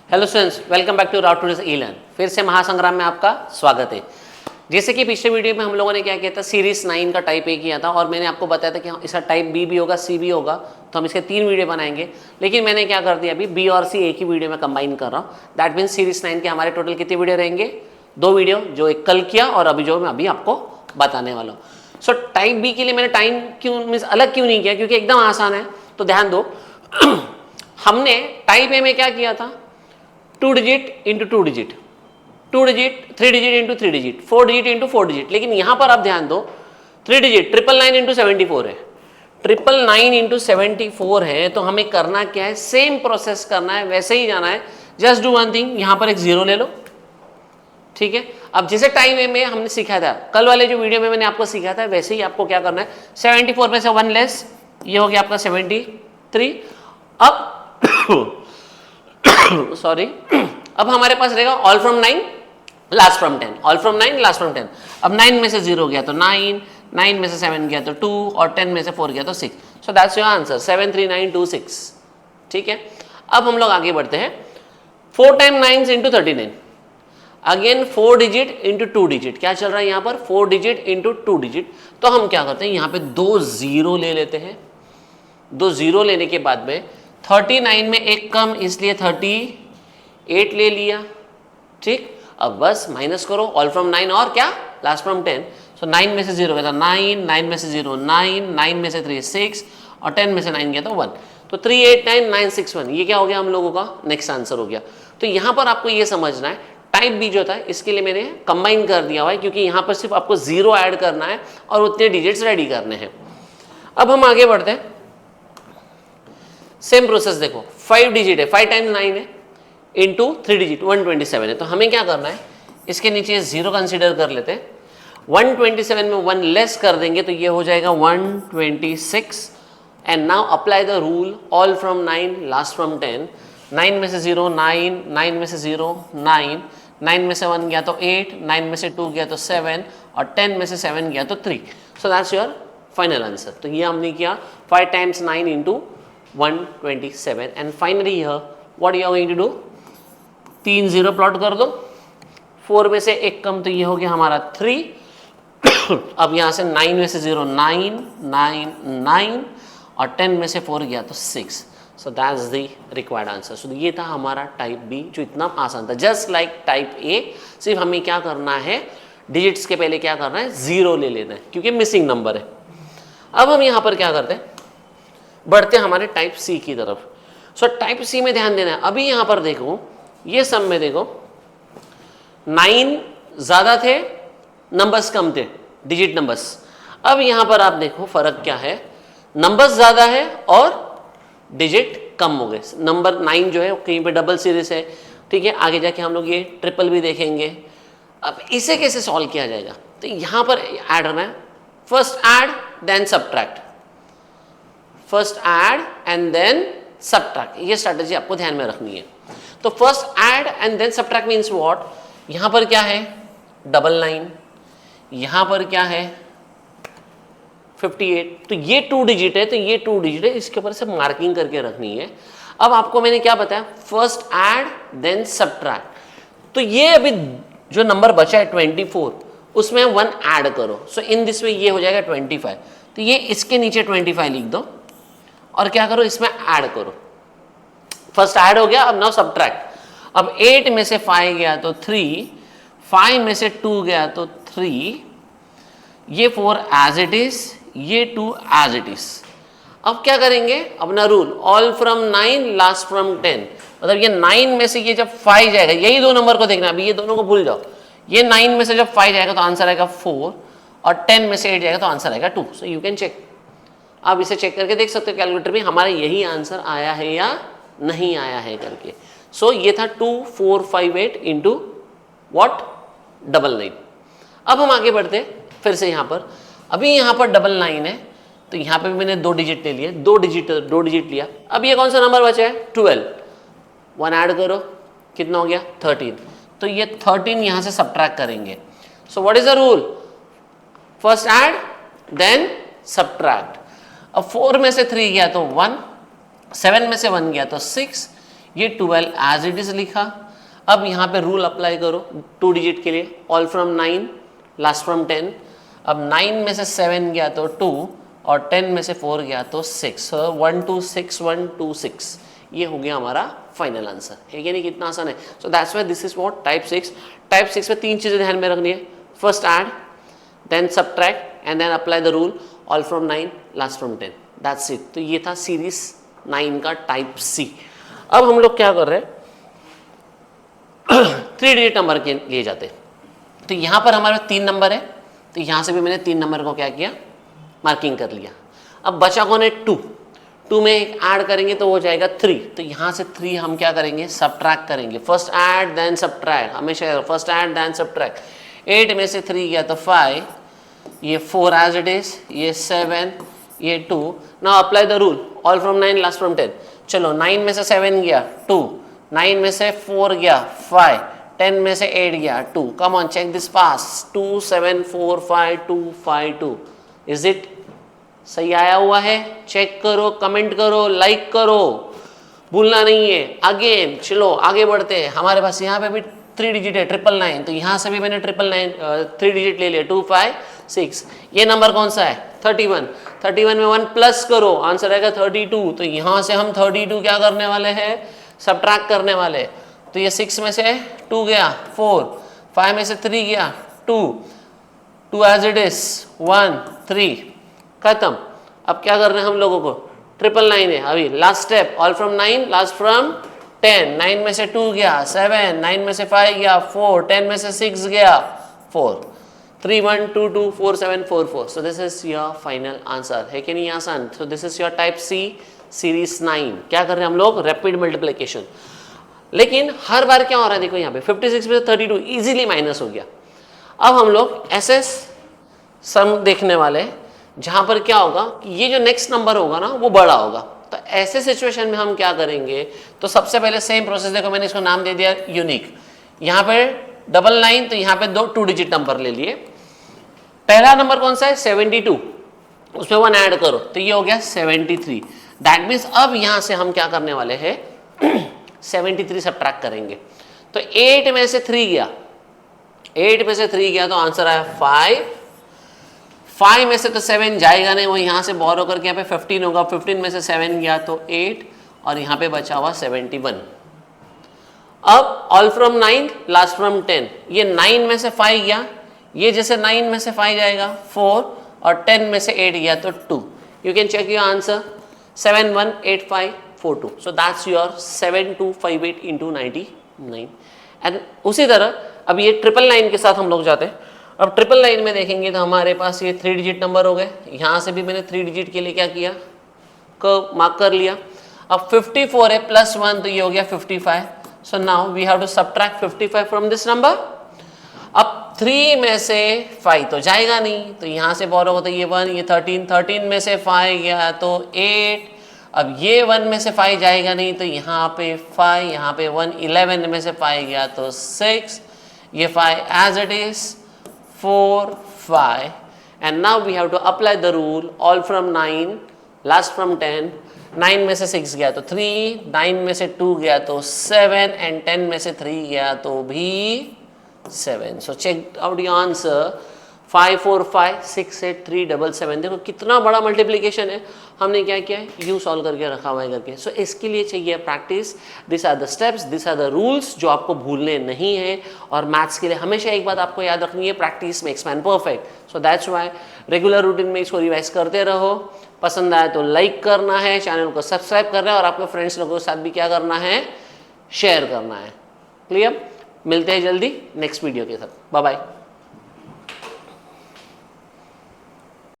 Hello students, welcome back to route to e learn. फिर से महासंग्राम में आपका स्वागत है। जैसे कि पिछले वीडियो में हम लोगों ने क्या किया था, सीरीज 9 का टाइप ए किया था और मैंने आपको बताया था कि इसका टाइप बी भी होगा, सी भी होगा, तो हम इसके 3 वीडियो बनाएंगे। लेकिन मैंने क्या कर दिया, अभी बी और सी एक ही वीडियो में कंबाइन कर रहा हूँ। दैट मीन्स सीरीज 9 के हमारे टोटल कितने वीडियो रहेंगे? 2 वीडियो, जो एक कल किया और अभी जो मैं अभी आपको बताने वाला हूँ। सो टाइप बी के लिए मैंने टाइम क्यों मीन्स अलग क्यों नहीं किया, क्योंकि एकदम आसान है। तो ध्यान दो हमने टाइप ए में क्या किया था, 2 digit into 2 digit, 2 digit, 3 digit into 3 digit, 4 digit into 4 digit. लेकिन यहां पर आप ध्यान दो, 3 डिजिट 999 इंटू 74 है, 999 इंटू 74 है। तो हमें करना क्या है, सेम प्रोसेस करना है, वैसे ही जाना है। जस्ट डू वन थिंग, यहां पर एक जीरो ले लो, ठीक है। अब जैसे टाइम में हमने सीखा था, कल वाले जो वीडियो में मैंने आपको सिखाया था, वैसे ही आपको क्या करना है, 74 में से 1 लेस, ये हो गया आपका 73। अब सॉरी अब हमारे पास रहेगा all from 9 last from 10, all from 9 last from 10। अब 9 में से 0 गया तो 9, 9 में से 7 गया तो 2 और 10 में से 4 गया तो 6। सो दैट्स योर आंसर 73926, ठीक है। अब हम लोग आगे बढ़ते हैं। 4 time 9 into 39, again 4 digit into 2 digit. क्या चल रहा है यहाँ पर, 4 डिजिट इंटू 2 डिजिट। तो हम क्या करते हैं, यहाँ पे 2 जीरो ले लेते हैं। 2 जीरो लेने के बाद में 39 में एक कम, इसलिए 38 ले लिया, ठीक। अब बस माइनस करो, ऑल फ्रॉम 9 और क्या लास्ट फ्रॉम 10। सो 9 में से 0 गया था 9, 9 में से 0 9, 9 में से 3 6 और 10 में से 9 गया तो 1। तो 389961 ये क्या हो गया हम लोगों का नेक्स्ट आंसर हो गया। तो यहाँ पर आपको ये समझना है, टाइप बी जो था इसके लिए मैंने कंबाइन कर दिया हुआ है, क्योंकि यहाँ पर सिर्फ आपको 0 ऐड करना है और उतने डिजिट्स रेडी करने हैं। अब हम आगे बढ़ते हैं, सेम प्रोसेस देखो, 5 डिजिट है, 5 टाइम्स 9 है इंटू 3 डिजिट 127 है। तो हमें क्या करना है, इसके नीचे 0 कंसीडर कर लेते हैं। 127 में 1 लेस कर देंगे तो ये हो जाएगा 126। And now apply the rule, all from 9 last from 10। 9 में से 0 9, 9 में से 0 9, 9 में से 1 गया तो 8, 9 में से 2 गया तो 7 और 10 में से 7 गया तो 3। So that's your final answer. तो ये हमने किया 5 times 9 into 127 and finally here what you are going to do, 3 0 plot कर दो। 4 में से एक कम तो ये हो गया हमारा 3। अब यहाँ से 9 में से 0 9, 9 9 और 10 में से 4 गया तो 6। So that's the required answer. So ये था हमारा टाइप बी, जो इतना आसान था, जस्ट लाइक टाइप ए। सिर्फ हमें क्या करना है, डिजिट्स के पहले क्या करना है, 0 ले लेना है, क्योंकि मिसिंग नंबर है। अब हम यहाँ पर क्या करते हैं, बढ़ते हैं हमारे टाइप सी की तरफ। सो टाइप सी में ध्यान देना है। अभी यहाँ पर देखो, ये सब में देखो 9 ज्यादा थे, नंबर्स कम थे, डिजिट नंबर्स। अब यहाँ पर आप देखो फर्क क्या है, नंबर्स ज्यादा है और डिजिट कम हो गए। नंबर 9 जो है कहीं पे डबल सीरीज है, ठीक है। आगे जाके हम लोग ये ट्रिपल भी देखेंगे। अब इसे कैसे सॉल्व किया जाएगा, तो यहाँ पर ऐड करना है, first add then subtract, first add and then subtract. ये स्ट्रेटजी आपको ध्यान में रखनी है। तो first add and then subtract means what, यहां पर क्या है 99, यहां पर क्या है 58। तो ये 2 डिजिट है, तो ये 2 डिजिट है, इसके ऊपर से मार्किंग करके रखनी है। अब आपको मैंने क्या बताया, फर्स्ट ऐड देन सब्ट्रैक्ट। तो ये अभी जो नंबर बचा है 24, उसमें 1 ऐड करो। सो इन दिस वे ये हो जाएगा 25। तो ये इसके नीचे 25 लिख दो और क्या करो, इसमें ऐड करो। फर्स्ट ऐड हो गया, अब नाउ सब्ट्रैक्ट। अब 8 में से 5 गया तो 3, 5 में से 2 गया तो 3, ये 4 एज इट इज, ये 2 एज इट इज। अब क्या करेंगे, अपना rule, all from 9 last from 10। मतलब ये 9 में से ये जब 5 जाएगा, यही 2 नंबर को देखना, अभी ये दोनों को भूल जाओ। ये 9 में से जब 5 जाएगा तो आंसर आएगा 4 और 10 में से 8 जाएगा तो आंसर आएगा 2। सो यू कैन चेक, आप इसे चेक करके देख सकते हो कैलकुलेटर में हमारा यही आंसर आया है या नहीं आया है करके। सो ये था 2458 इंटू वॉट 99। अब हम आगे बढ़ते फिर से यहाँ पर, अभी यहाँ पर 99 है, तो यहाँ पे भी मैंने 2 डिजिट ले लिए, 2 डिजिट लिया। अब ये कौन सा नंबर बचा है 12, 1 ऐड करो, कितना हो गया 13। तो ये 13 यहाँ से सब्ट्रैक्ट करेंगे। So what is the rule, first add then subtract. अब 4 में से 3 गया तो 1, 7 में से 1 गया तो 6, ये 12 एज इट इज लिखा। अब यहाँ पे रूल अप्लाई करो 2 डिजिट के लिए, ऑल फ्रॉम 9 लास्ट फ्रॉम 10। अब 9 में से 7 गया तो 2 और 10 में से 4 गया तो 6। 1 2 6 1 2 6 ये हो गया हमारा फाइनल आंसर है कि नहीं? कितना आसान है। So that's why this is what type 6। Type 6 में 3 चीजें ध्यान में रखनी है, first add, then subtract and then apply the rule, all from 9 last from 10, that's it. तो ये था सीरीज 9 का टाइप सी। अब हम लोग क्या कर रहे हैं 3 डिजिट नंबर के लिए जाते हैं। तो यहाँ पर हमारे 3 नंबर है, तो यहाँ से भी मैंने 3 नंबर को क्या किया, मार्किंग कर लिया। अब बचा कौन है 2, 2 में एक ऐड करेंगे तो हो जाएगा 3। तो यहाँ से 3 हम क्या करेंगे, सबट्रैक्ट करेंगे, फर्स्ट ऐड देन सबट्रैक्ट, हमेशा फर्स्ट ऐड देन सबट्रैक्ट। 8 में से 3 गया तो 5, ये 4 एज इट इज, ये 7, ये 2। Now apply the rule, all from 9 last from 10। चलो 9 में से 7 गया 2, 9 में से 4 गया 5, 10 में से 8 गया 2। Come on check this pass, 2 7 4 5 2 5 2। Is it सही आया हुआ है? चेक करो, कमेंट करो, लाइक करो, भूलना नहीं है। अगेन चलो आगे बढ़ते हैं। हमारे पास यहाँ पे भी 3 डिजिट है 999, तो यहाँ से भी मैंने 3 डिजिट ले लिया 2 5 6। ये नंबर कौन सा है 31। 31 में 1 प्लस करो, आंसर आएगा 32। तो यहाँ से हम 32 क्या करने वाले हैं, सबट्रैक्ट करने वाले। तो ये 6 में से 2 गया 4, 5 में से 3 गया 2, 2 एज इट इज 1 3, खत्म। अब क्या करना है हम लोगों को, 999 है अभी last step, all from 9 last from 10। 9 में से 2 गया 7, 9 में से 5 गया 4, 10 में से 6 गया 4, 3 1 2 2 4 7 4 4। So this is your final answer है कि नहीं आसान? So this is your type C series 9। क्या कर रहे हैं हम लोग, रैपिड मल्टीप्लिकेशन। लेकिन हर बार क्या हो रहा है, देखो यहाँ पे 56 में 32 इजीली माइनस हो गया। अब हम लोग एसएस सम देखने वाले, जहां पर क्या होगा कि ये जो नेक्स्ट नंबर होगा ना वो बड़ा होगा। तो ऐसे सिचुएशन में हम क्या करेंगे, तो सबसे पहले सेम प्रोसेस, देखो मैंने इसको नाम दे दिया यूनिक। यहाँ पे 99, तो यहाँ पे 2 डिजिट नंबर ले लिए। पहला नंबर कौन सा है 72, उसमें 1 ऐड करो तो ये हो गया 73। दैट मीन्स अब यहाँ से हम क्या करने वाले हैं 73 सबट्रैक्ट करेंगे। तो 8 में से 3 गया, 8 में से 3 गया तो आंसर आया 5। 5 में से तो 7 जाएगा नहीं, वो यहाँ से बोरो करके यहाँ पे 15 होगा। 15 में से 7 गया तो 8 और यहाँ पे बचा हुआ 71। अब ऑल फ्रॉम 9 लास्ट फ्रॉम 10, ये 9 में से 5 गया, ये जैसे 9 में से 5 जाएगा 4 और 10 में से 8 गया तो 2। You can check your answer 718542। So that's your 7258 into 99। And उसी तरह अब ये 999 के साथ हम लोग जाते हैं। अब 999 में देखेंगे तो हमारे पास ये 3 डिजिट नंबर हो गए। यहाँ से भी मैंने 3 डिजिट के लिए क्या किया, कर्व मार्क कर लिया। अब 54 है प्लस 1 तो ये हो गया 55। So now we have to subtract 55 from this number. अब 3 में से 5 तो जाएगा नहीं, तो यहाँ से बोरो होता है ये 1, ये 13, 13 में से 5 गया तो 8। अब ये 1 में से 5 जाएगा नहीं, तो यहाँ पे 5, यहाँ पे 1, 11 में से 5 गया तो 6, ये 5 as it is 4 5। and now we have to apply the rule, all from 9 last from 10। 9 में से 6 गया तो 3, 9 में से 2 गया तो 7 and 10 में से 3 गया तो भी 7। so check out your answer 5 4 5 6 8 3 7 7। देखो कितना बड़ा मल्टीप्लिकेशन है, हमने क्या किया है यू सॉल्व करके रखा हुआ है करके। सो इसके लिए चाहिए practice. This are the steps, this are the rules जो आपको भूलने नहीं है। और मैथ्स के लिए हमेशा एक बात आपको याद रखनी है, practice makes man perfect. So that's why regular routine में इसको रिवाइज करते रहो। पसंद आए तो लाइक करना है, चैनल को सब्सक्राइब करना है और आपके फ्रेंड्स लोगों के साथ भी क्या करना है, शेयर करना है। क्लियर? मिलते हैं जल्दी नेक्स्ट वीडियो के साथ। Bye bye.